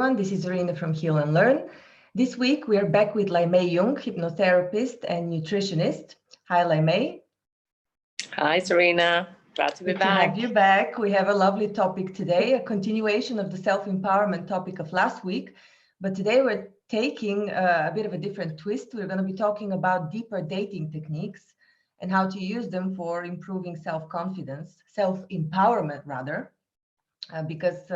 This is Irina from Heal and Learn. This week we are back with Laimei Yeung, hypnotherapist and nutritionist. Hi, Laimei. Hi, Serena. Glad to be back. Good to have you back. We have a lovely topic today, a continuation of the self-empowerment topic of last week. But today we're taking a bit of a different twist. We're going to be talking about deeper dating techniques and how to use them for improving self-confidence, self-empowerment rather, because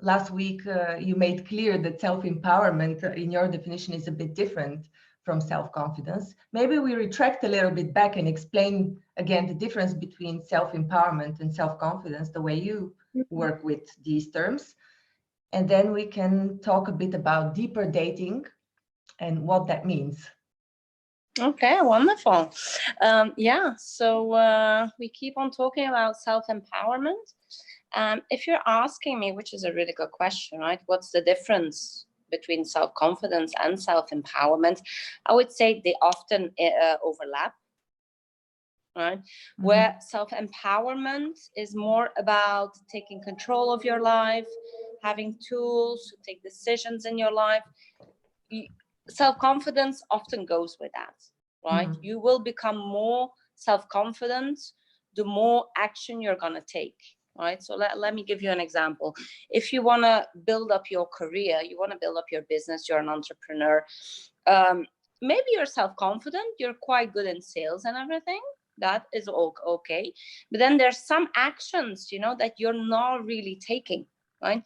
last week, you made clear that self-empowerment in your definition is a bit different from self-confidence. Maybe we retract a little bit back and explain again the difference between self-empowerment and self-confidence, the way you work with these terms. And then we can talk a bit about deeper dating and what that means. Okay, wonderful. So we keep on talking about self-empowerment. If you're asking me, which is a really good question, right? What's the difference between self-confidence and self-empowerment? I would say they often overlap, right? Mm-hmm. Where self-empowerment is more about taking control of your life, having tools to take decisions in your life. Self-confidence often goes with that, right? Mm-hmm. You will become more self-confident the more action you're going to take. Right. So let me give you an example. If you want to build up your career, you want to build up your business, you're an entrepreneur. Maybe you're self-confident, you're quite good in sales and everything. That is all okay. But then there's some actions, that you're not really taking, right?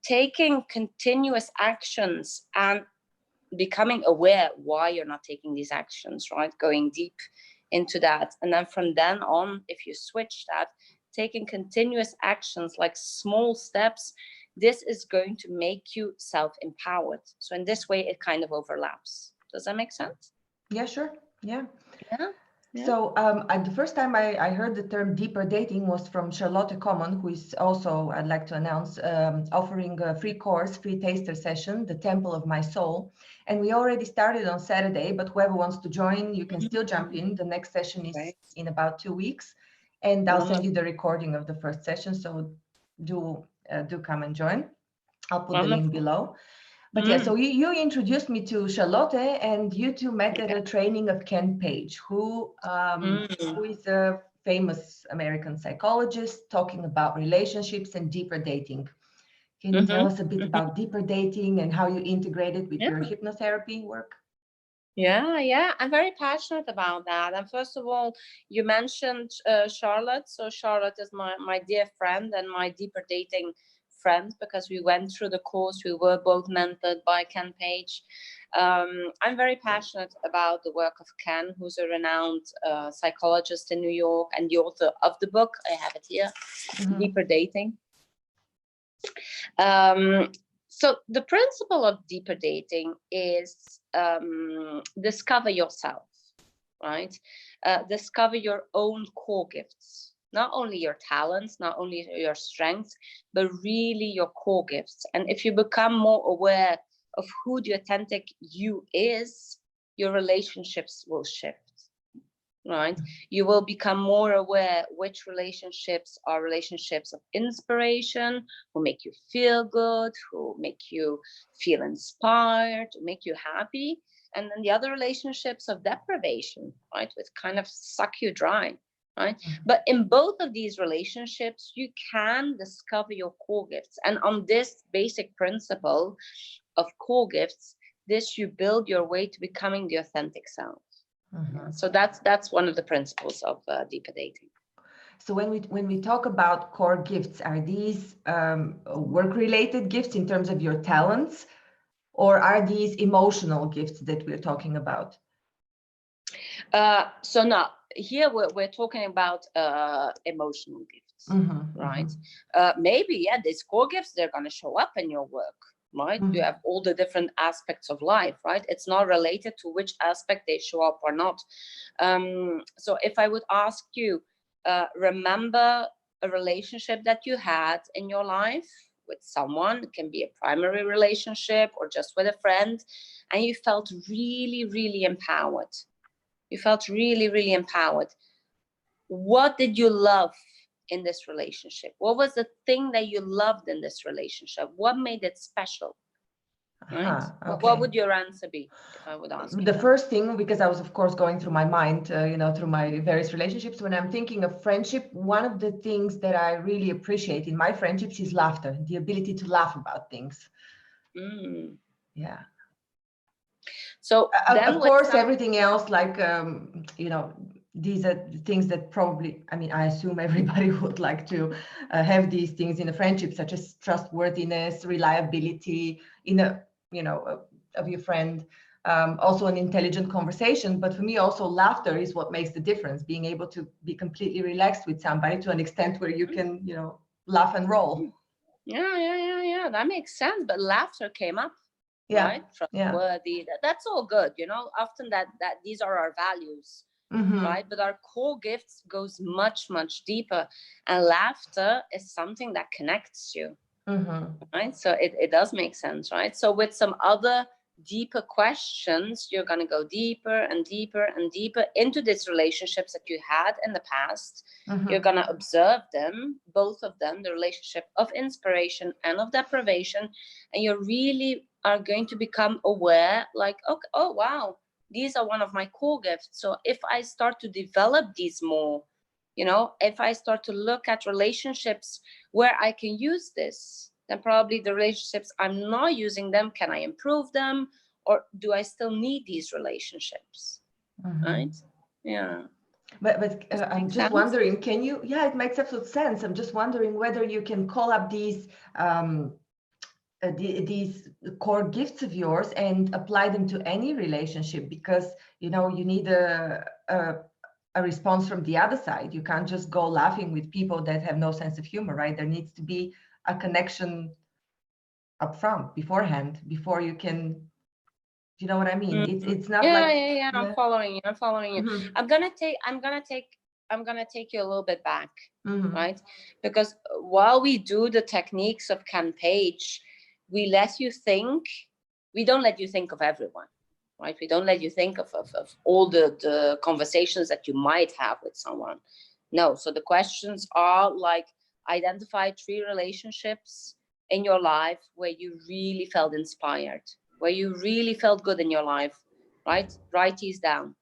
Taking continuous actions and becoming aware why you're not taking these actions, right? Going deep into that. And then from then on, if you switch that, taking continuous actions like small steps, this is going to make you self-empowered. So in this way, it kind of overlaps. Does that make sense? Yeah, sure. Yeah. So the first time I heard the term deeper dating was from Charlotte Common, who is also, I'd like to announce, offering a free course, free taster session, The Temple of My Soul. And we already started on Saturday, but whoever wants to join, you can still jump in. The next session is in about 2 weeks. And I'll send you the recording of the first session. So do come and join. I'll put the link below. But yeah, so you introduced me to Charlotte, and you two met at a training of Ken Page, who is a famous American psychologist talking about relationships and deeper dating. Can you tell us a bit about deeper dating and how you integrate it with your hypnotherapy work? Yeah, I'm very passionate about that. And first of all, you mentioned Charlotte. So Charlotte is my dear friend and my deeper dating friend, because we went through the course. We were both mentored by Ken Page. I'm very passionate about the work of Ken, who's a renowned psychologist in New York and the author of the book. I have it here, Deeper Dating. So the principle of deeper dating is discover yourself, right? Discover your own core gifts. Not only your talents, not only your strengths, but really your core gifts. And if you become more aware of who the authentic you is, your relationships will shift, right? You will become more aware which relationships are relationships of inspiration, who make you feel good, who make you feel inspired, make you happy. And then the other relationships of deprivation, right? Which kind of suck you dry. Right? But in both of these relationships, you can discover your core gifts. And on this basic principle of core gifts, you build your way to becoming the authentic self. So that's one of the principles of deeper dating. So when we talk about core gifts, are these work-related gifts in terms of your talents, or are these emotional gifts that we're talking about? So now, here we're talking about emotional gifts, right? Maybe, these core gifts, they're going to show up in your work, right? You have all the different aspects of life, right? It's not related to which aspect they show up or not. So if I would ask you, remember a relationship that you had in your life with someone, it can be a primary relationship or just with a friend, and you felt really, really empowered. You felt really, really empowered. What did you love in this relationship? What was the thing that you loved in this relationship? What made it special? right? Okay. What would your answer be if I would ask you The that? first thing, because I was, of course, going through my mind, through my various relationships, when I'm thinking of friendship, one of the things that I really appreciate in my friendships is laughter, the ability to laugh about things. Yeah. So then, of course, everything else, like, these are things that probably, I mean, I assume everybody would like to have these things in a friendship, such as trustworthiness, reliability, of your friend. Also an intelligent conversation, but for me also laughter is what makes the difference, being able to be completely relaxed with somebody to an extent where you can laugh and roll. Yeah, that makes sense. But laughter came up, Yeah. right? Trustworthy, that's all good, often that these are our values. Right, but our core gifts goes much deeper, and laughter is something that connects you. Right, so it does make sense, right? So with some other deeper questions, you're going to go deeper and deeper and deeper into these relationships that you had in the past. You're going to observe them, both of them, the relationship of inspiration and of deprivation, and you really are going to become aware, like, okay, oh wow, these are one of my core gifts. So if I start to develop these more, if I start to look at relationships where I can use this, then probably the relationships I'm not using them, can I improve them? Or do I still need these relationships? Right? Yeah. But I'm just wondering, can you, yeah, it makes absolute sense. I'm just wondering whether you can call up these core gifts of yours and apply them to any relationship, because you need a response from the other side. You can't just go laughing with people that have no sense of humor, right? There needs to be a connection up front beforehand before you can, you know what I mean? It's not like I'm following you. I'm gonna take you a little bit back, right? Because while we do the techniques of Ken Page, we don't let you think of everyone, right? We don't let you think of all the conversations that you might have with someone. No, so the questions are like, identify 3 relationships in your life where you really felt inspired, where you really felt good in your life, right? Write these down.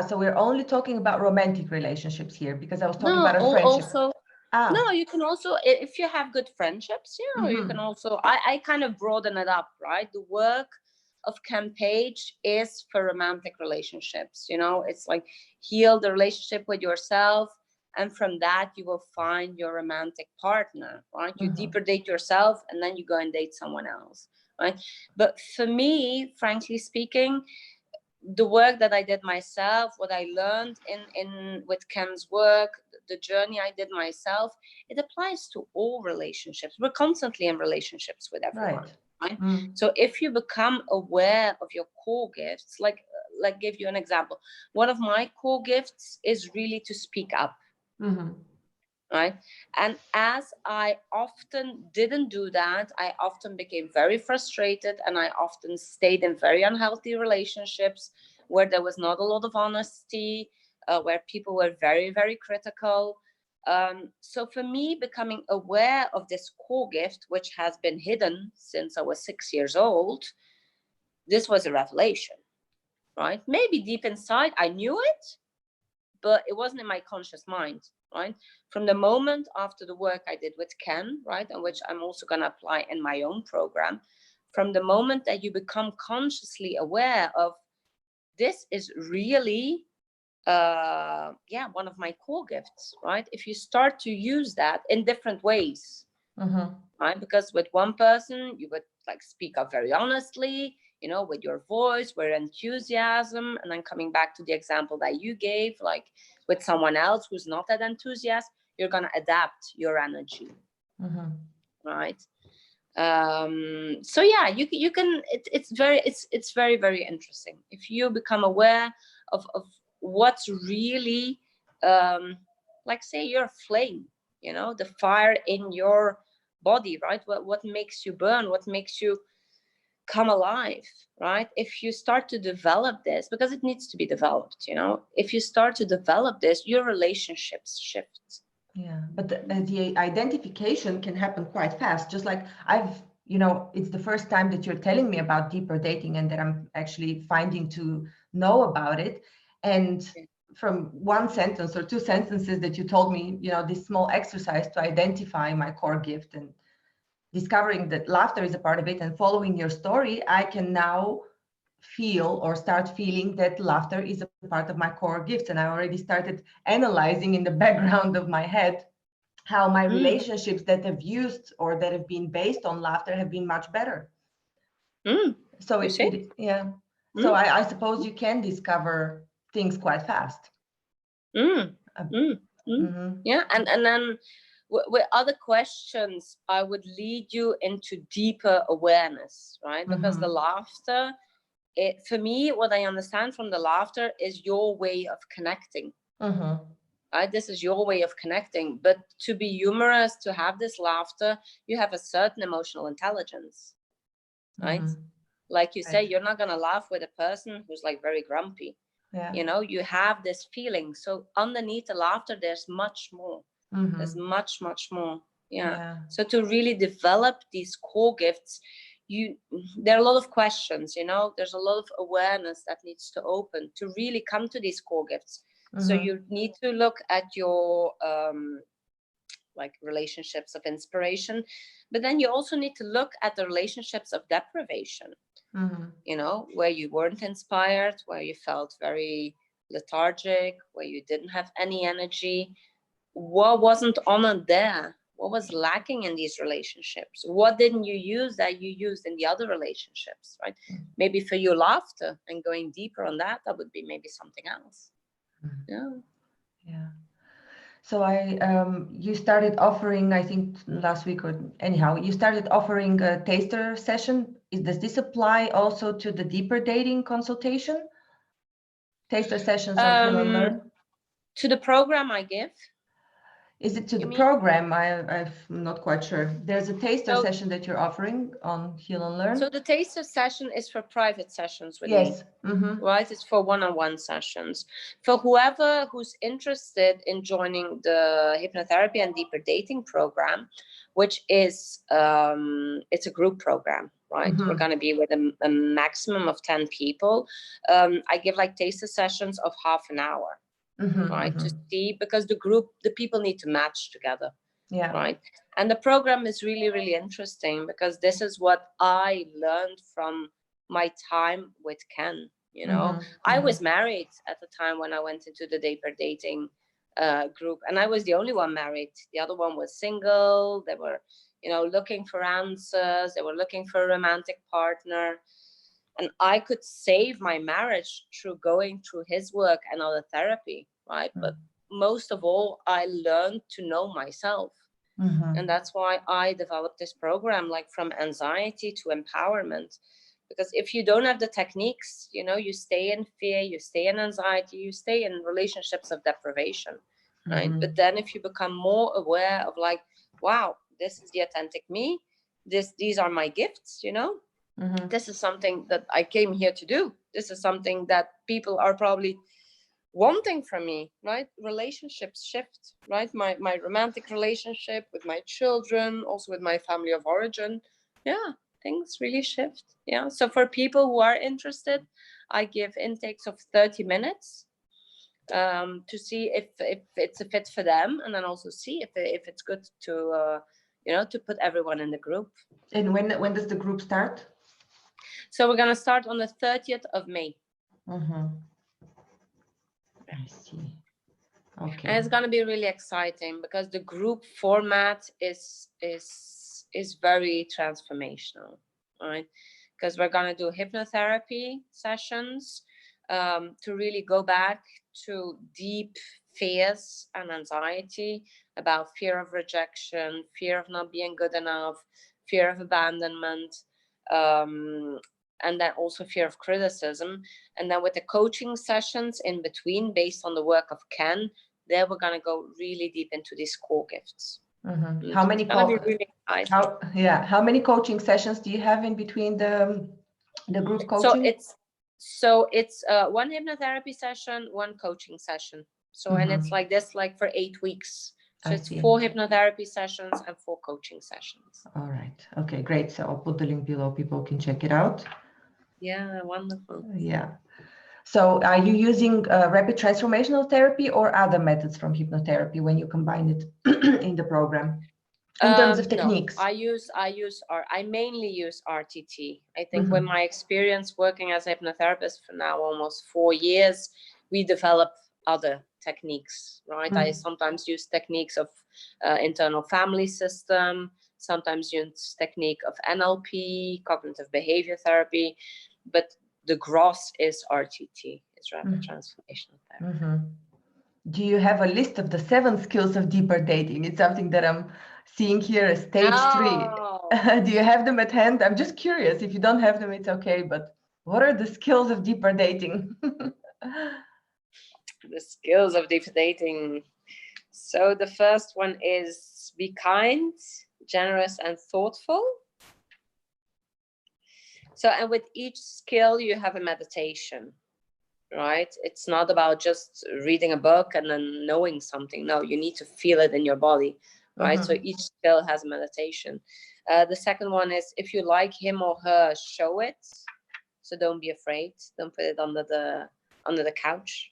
So we're only talking about romantic relationships here, because I was talking about a friendship. No, you can also, if you have good friendships, you can also, I kind of broaden it up, right? The work of Ken Page is for romantic relationships. It's like, heal the relationship with yourself, and from that you will find your romantic partner, right? You deeper date yourself, and then you go and date someone else, right? But for me, frankly speaking, the work that I did myself, what I learned in with Ken's work, the journey I did myself, it applies to all relationships. We're constantly in relationships with everyone, right? So if you become aware of your core gifts, like give you an example. One of my core gifts is really to speak up. Right? And as I often didn't do that, I often became very frustrated, and I often stayed in very unhealthy relationships where there was not a lot of honesty, where people were very, very critical. So for me, becoming aware of this core gift, which has been hidden since I was 6 years old, this was a revelation, right? Maybe deep inside, I knew it, but it wasn't in my conscious mind, right? From the moment after the work I did with Ken, right, and which I'm also going to apply in my own program, from the moment that you become consciously aware of, this is really, one of my core gifts, right? If you start to use that in different ways, right? Because with one person, you would like speak up very honestly, with your voice, with enthusiasm. And then coming back to the example that you gave, like with someone else who's not that enthusiastic, you're going to adapt your energy, right? So yeah, you can, it's very, very interesting. If you become aware of what's really, like say your flame, the fire in your body, right? What makes you burn, what makes you come alive, right? If you start to develop this, because it needs to be developed, if you start to develop this, your relationships shift. Yeah, but the identification can happen quite fast. Just like I've you know, it's the first time that you're telling me about deeper dating and that I'm actually finding to know about it. And from one sentence or two sentences that you told me, you know, this small exercise to identify my core gift and discovering that laughter is a part of it and following your story, I can now feel or start feeling that laughter is a part of my core gifts. And I already started analyzing in the background of my head how my relationships that have used or that have been based on laughter have been much better. So yeah. So I suppose you can discover things quite fast. Yeah, and then with other questions, I would lead you into deeper awareness, right? Because the laughter, for me, what I understand from the laughter is your way of connecting. Right? This is your way of connecting. But to be humorous, to have this laughter, you have a certain emotional intelligence, right? Like you say, you're not going to laugh with a person who's like very grumpy. Yeah. You know, you have this feeling. So underneath the laughter, there's much more. There's much more. Yeah. So to really develop these core gifts, there are a lot of questions, you know, there's a lot of awareness that needs to open to really come to these core gifts. So you need to look at your like relationships of inspiration, but then you also need to look at the relationships of deprivation. You know, where you weren't inspired, where you felt very lethargic, where you didn't have any energy. What wasn't honored there? What was lacking in these relationships? What didn't you use that you used in the other relationships, right? Maybe for your laughter and going deeper on that, that would be maybe something else. Yeah. So you started offering, I think last week or anyhow, you started offering a taster session. Does this apply also to the deeper dating consultation? Taster sessions on Heal and Learn? To the program I give? Is it to the program? I'm not quite sure. There's a taster session that you're offering on Heal and Learn. So the taster session is for private sessions with me. Right? It's for one-on-one sessions. For whoever who's interested in joining the hypnotherapy and deeper dating program, which is it's a group program, right? We're going to be with a maximum of 10 people. I give like taster sessions of half an hour. Right, to see, because the people need to match together. Right, and the program is really interesting because this is what I learned from my time with Ken. You know, I was married at the time when I went into the deeper dating group, and I was the only one married. The other one was single. They were, you know, looking for answers. They were looking for a romantic partner. And I could save my marriage through going through his work and other therapy, right? But most of all, I learned to know myself. And that's why I developed this program, like from anxiety to empowerment. Because if you don't have the techniques, you know, you stay in fear, you stay in anxiety, you stay in relationships of deprivation, right? But then if you become more aware of like, wow, this is the authentic me, these are my gifts, you know, this is something that I came here to do. This is something that people are probably wanting from me, right? Relationships shift, right? My romantic relationship with my children, also with my family of origin. Yeah, things really shift. Yeah. So for people who are interested, I give intakes of 30 minutes to see if it's a fit for them, and then also see if it's good to you know, to put everyone in the group. And when does the group start? So we're going to start on the 30th of May. I see. Okay. And it's going to be really exciting because the group format is very transformational, right? Because we're going to do hypnotherapy sessions to really go back to deep fears and anxiety about fear of rejection, fear of not being good enough, fear of abandonment, and then also fear of criticism. And then with the coaching sessions in between, based on the work of Ken, there we're going to go really deep into these core gifts. How many how many coaching sessions do you have in between the group coaching? So it's one hypnotherapy session, one coaching session. So and it's like this, like for 8 weeks, So it's 4 hypnotherapy sessions and 4 coaching sessions. All right. Okay, great. So I'll put the link below. People can check it out. Yeah, wonderful. Yeah. So are you using rapid transformational therapy or other methods from hypnotherapy when you combine it in the program? In terms of techniques? No, I mainly use RTT. I think with my experience working as a hypnotherapist for now almost 4 years, we develop other techniques, right? I sometimes use techniques of internal family system, sometimes use technique of NLP, cognitive behavior therapy, but the gross is RTT, it's rapid transformational therapy. Do you have a list of the 7 skills of deeper dating? It's something that I'm seeing here as stage 3. Do you have them at hand? I'm just curious. If you don't have them, it's okay. But what are the skills of deeper dating? The skills of deeper dating. So the first one is be kind, generous, and thoughtful. So, and with each skill, you have a meditation, right? It's not about just reading a book and then knowing something. No, you need to feel it in your body, right? So each skill has a meditation. The second one is if you like him or her, show it. So don't be afraid. Don't put it under the couch.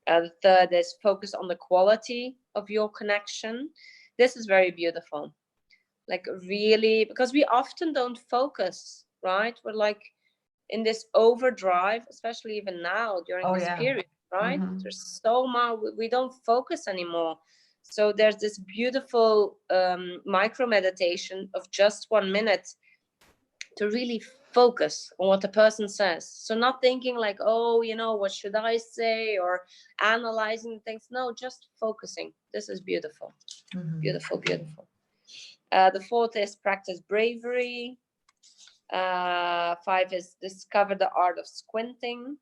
The third is focus on the quality of your connection. This is very beautiful. Like really, because we often don't focus, right? We're like in this overdrive, especially even now during this period, right? There's so much, we don't focus anymore. So there's this beautiful micro meditation of just 1 minute to really focus on what the person says. So not thinking like, oh, you know, what should I say, or analyzing things. No, just focusing. This is beautiful. Beautiful, beautiful. The fourth is practice bravery. 5 is discover the art of squinting.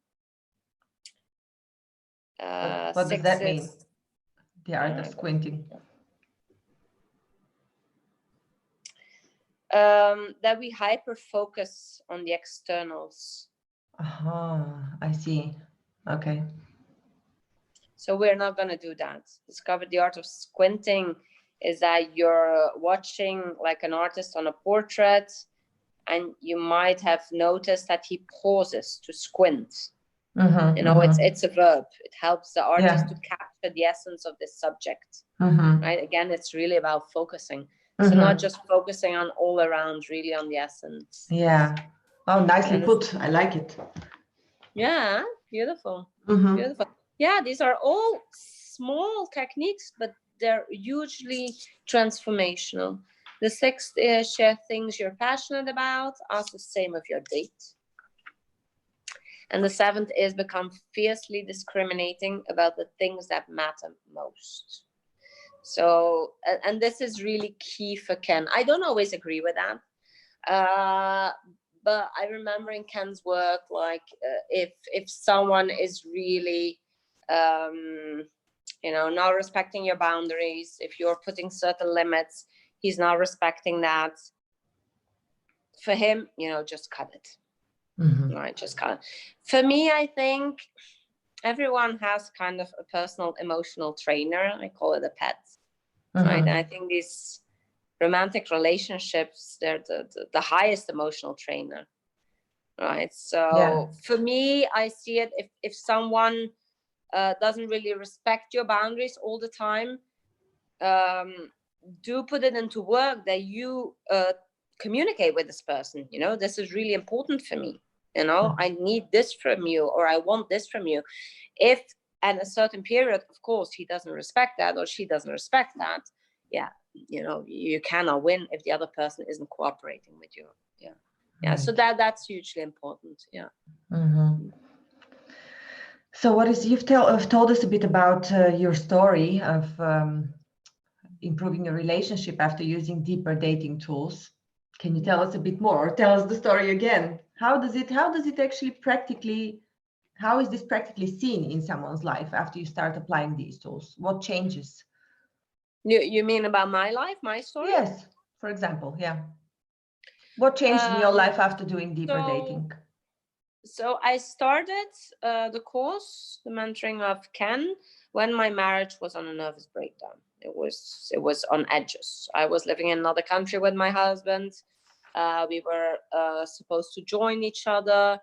What does that mean? The art of squinting. That we hyper focus on the externals. I see. Okay. So we're not going to do that. Discover the art of squinting is that you're watching like an artist on a portrait, and you might have noticed that he pauses to squint. You know, it's a verb. It helps the artist to capture the essence of this subject. Right? Again, it's really about focusing. So not just focusing on all around, really on the essence. Yeah. Oh, nicely put. I like it. Yeah, beautiful. Beautiful. Yeah, these are all small techniques, but they're hugely transformational. The 6th is share things you're passionate about. Ask the same of your date. And the 7th is become fiercely discriminating about the things that matter most. So, and this is really key for Ken. I don't always agree with that. But I remember in Ken's work, like if someone is really, you know, not respecting your boundaries, if you're putting certain limits, he's not respecting that. For him, you know, just cut it. Right, just cut it. For me, I think everyone has kind of a personal emotional trainer. I call it a pet. Right, and I think these romantic relationships, they're the highest emotional trainer, right? So for me, I see it if someone doesn't really respect your boundaries all the time, do put it into work that you communicate with this person. You know, this is really important for me. You know, I need this from you, or I want this from you. If at a certain period, of course, he doesn't respect that, or she doesn't respect that, yeah, you know, you cannot win if the other person isn't cooperating with you. Right. So that's hugely important. So what is, you've told us a bit about your story of improving your relationship after using deeper dating tools. Can you tell us a bit more, or tell us the story again? How does it actually practically, how is this practically seen in someone's life after you start applying these tools? What changes? You mean about my life, my story? Yes, for example, yeah. What changed in your life after doing deeper dating? So I started the course, the mentoring of Ken, when my marriage was on a nervous breakdown. It was on edges. I was living in another country with my husband. We were supposed to join each other,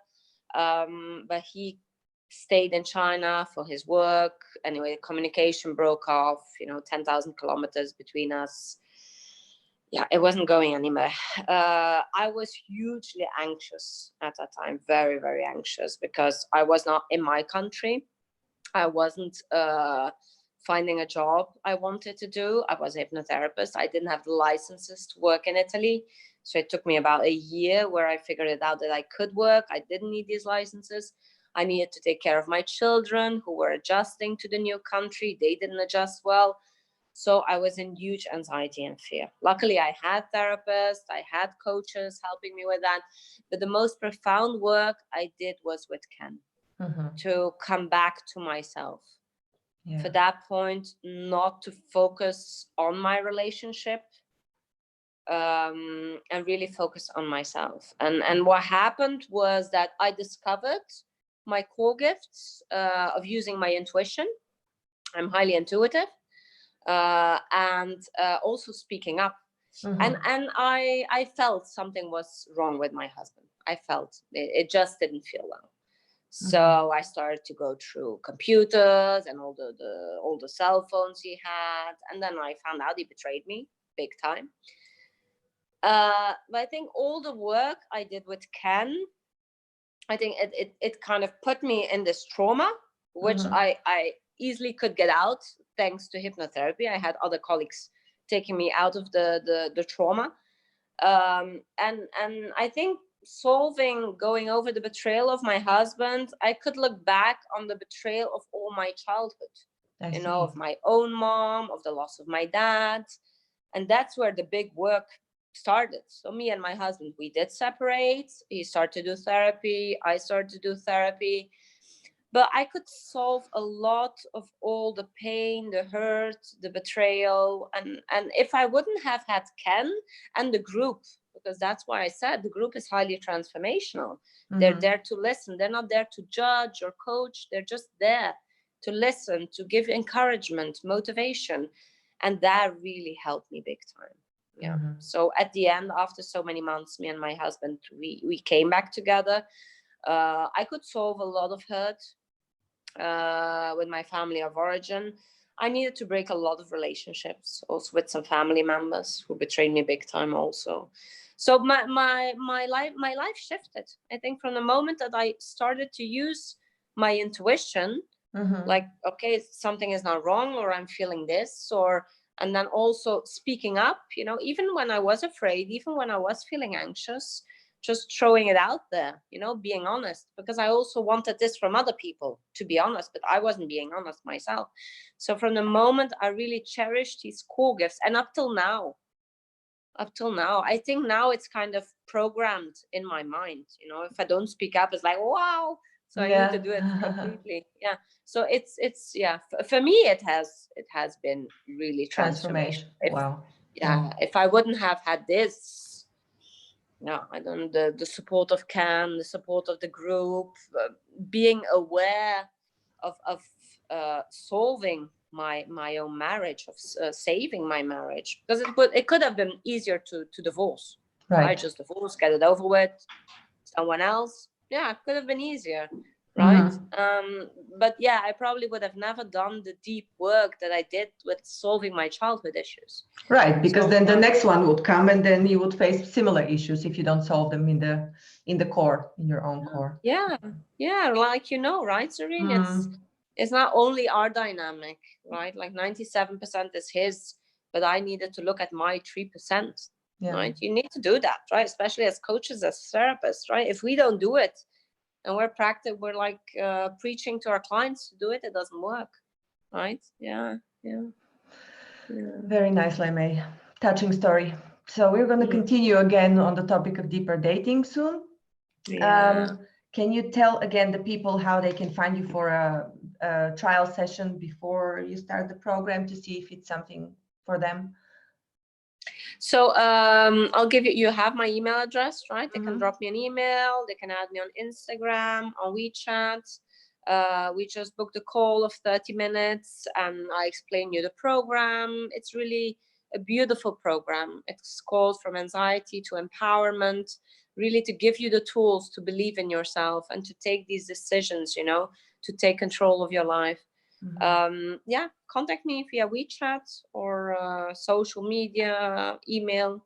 but he stayed in China for his work. Anyway, the communication broke off, 10,000 kilometers between us. Yeah, it wasn't going anywhere. I was hugely anxious at that time, very, very anxious, because I was not in my country. I wasn't finding a job I wanted to do. I was a hypnotherapist. I didn't have the licenses to work in Italy. So it took me about a year where I figured it out that I could work. I didn't need these licenses. I needed to take care of my children who were adjusting to the new country. They didn't adjust well. So I was in huge anxiety and fear. Luckily, I had therapists, I had coaches helping me with that. But the most profound work I did was with Ken, to come back to myself. Yeah. For that point, not to focus on my relationship, and really focus on myself. And what happened was that I discovered my core gifts of using my intuition. I'm highly intuitive. And also speaking up. And I felt something was wrong with my husband. I felt it just didn't feel well. So I started to go through computers and all the cell phones he had. And then I found out he betrayed me big time. But I think all the work I did with Ken, I think it kind of put me in this trauma, which I easily could get out thanks to hypnotherapy. I had other colleagues taking me out of the trauma. And I think going over the betrayal of my husband, I could look back on the betrayal of all my childhood, of my own mom, of the loss of my dad. And that's where the big work started. So me and my husband, we did separate. He started to do therapy. I started to do therapy. But I could solve a lot of all the pain, the hurt, the betrayal. And if I wouldn't have had Ken and the group, because that's why I said the group is highly transformational. They're there to listen. They're not there to judge or coach. They're just there to listen, to give encouragement, motivation. And that really helped me big time. Yeah. So at the end, after so many months, me and my husband, we came back together. I could solve a lot of hurt with my family of origin. I needed to break a lot of relationships, also with some family members who betrayed me big time also. So my life shifted. I think from the moment that I started to use my intuition, like, okay, something is not wrong, or I'm feeling this, and then also speaking up, even when I was afraid, even when I was feeling anxious, just throwing it out there, being honest, because I also wanted this from other people, to be honest, but I wasn't being honest myself. So from the moment I really cherished these core gifts, and up till now, I think now it's kind of programmed in my mind, if I don't speak up, it's like, wow, so I need to do it completely. Yeah. So it's for me, it has been really transformation. Wow. If I wouldn't have had this, I don't, the support of Ken, the support of the group, being aware of solving my own marriage, of saving my marriage, because it could have been easier to divorce. Right. Just divorce, get it over with, someone else. Yeah, it could have been easier. Right. But yeah, I probably would have never done the deep work that I did with solving my childhood issues. Right, because then the next one would come, and then you would face similar issues if you don't solve them in the core, in your own core. Yeah, like right, Serene, it's not only our dynamic, right? Like 97% is his, but I needed to look at my 3%. Right? You need to do that, right? Especially as coaches, as therapists, right? If we don't do it, and we're like preaching to our clients to do it, it doesn't work, right? Yeah. Very nice, Laimei. Touching story. So we're going to continue again on the topic of deeper dating soon. Can you tell again the people how they can find you for a trial session before you start the program, to see if it's something for them? So I'll give you have my email address, right? They can drop me an email, they can add me on Instagram, on WeChat. We just booked a call of 30 minutes and I explain you the program. It's really a beautiful program. It's called From Anxiety to Empowerment, really to give you the tools to believe in yourself and to take these decisions, you know, to take control of your life. Yeah, contact me via WeChat or social media, email.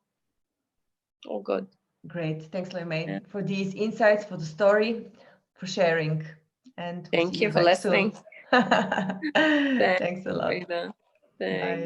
All good. Great. Thanks, Laimei, for these insights, for the story, for sharing. And we'll thank see you for back listening. soon. Thanks a lot. Thanks. Bye.